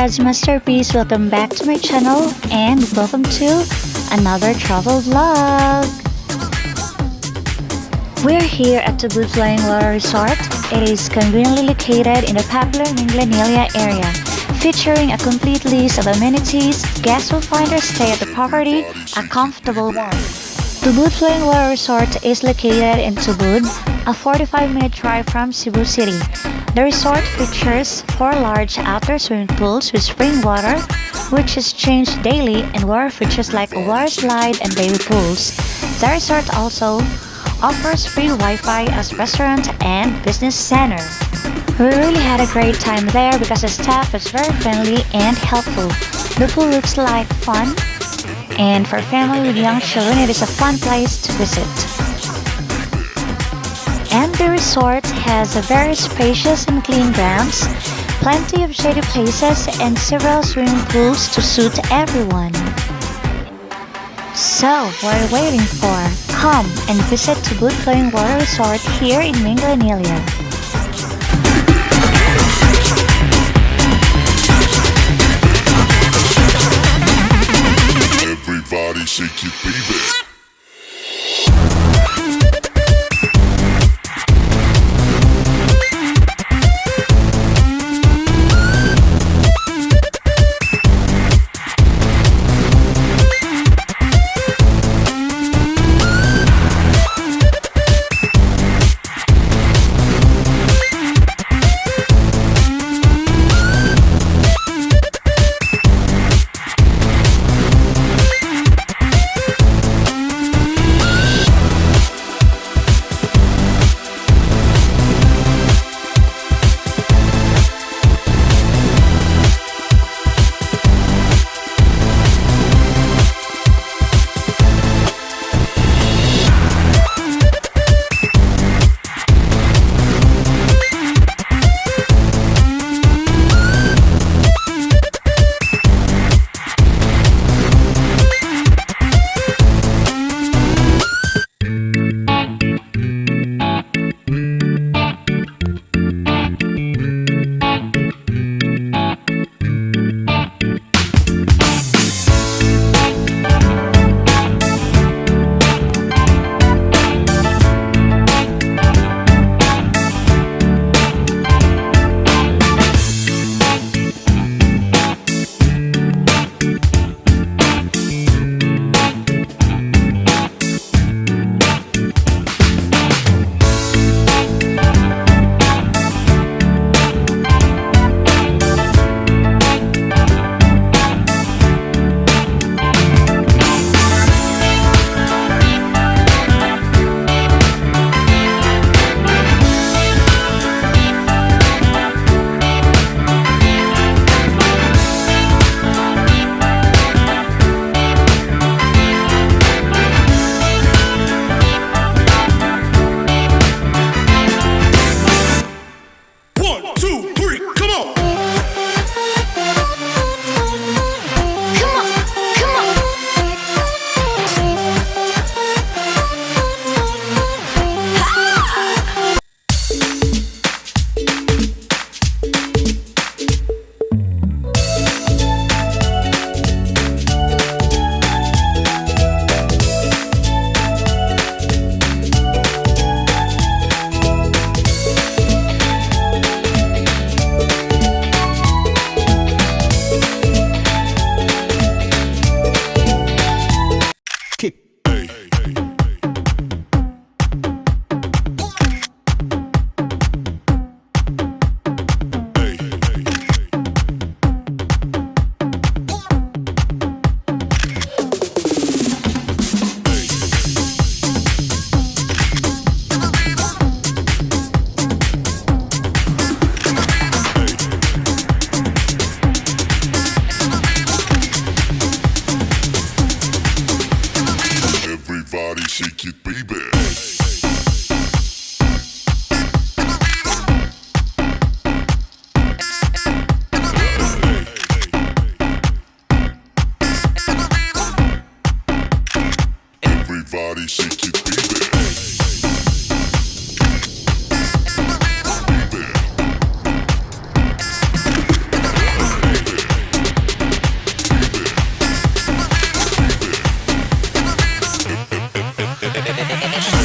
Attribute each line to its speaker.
Speaker 1: God's masterpiece, welcome back to my channel and welcome to another travel vlog. We're here at Tubod Flying Water Resort. It is conveniently located in the popular Minglanilla area. Featuring a complete list of amenities, guests will find their stay at the property a comfortable one. Tubod Flying Water Resort is located in Tubod, a 45-minute drive from Cebu City. The resort features 4 large outdoor swimming pools with spring water, which is changed daily, and water features like a water slide and baby pools. The resort also offers free Wi-Fi as restaurant and business center. We really had a great time there because the staff was very friendly and helpful. The pool looks like fun, and for family with young children, it is a fun place to visit. And the resort has a very spacious and clean grounds, plenty of shady places, and several swimming pools to suit everyone. So, what are you waiting for? Come and visit Tubod Flying Water Resort here in Minglanilla.
Speaker 2: Everybody shake your baby. Everybody shake it, baby. Everybody shake it, baby. Baby. baby.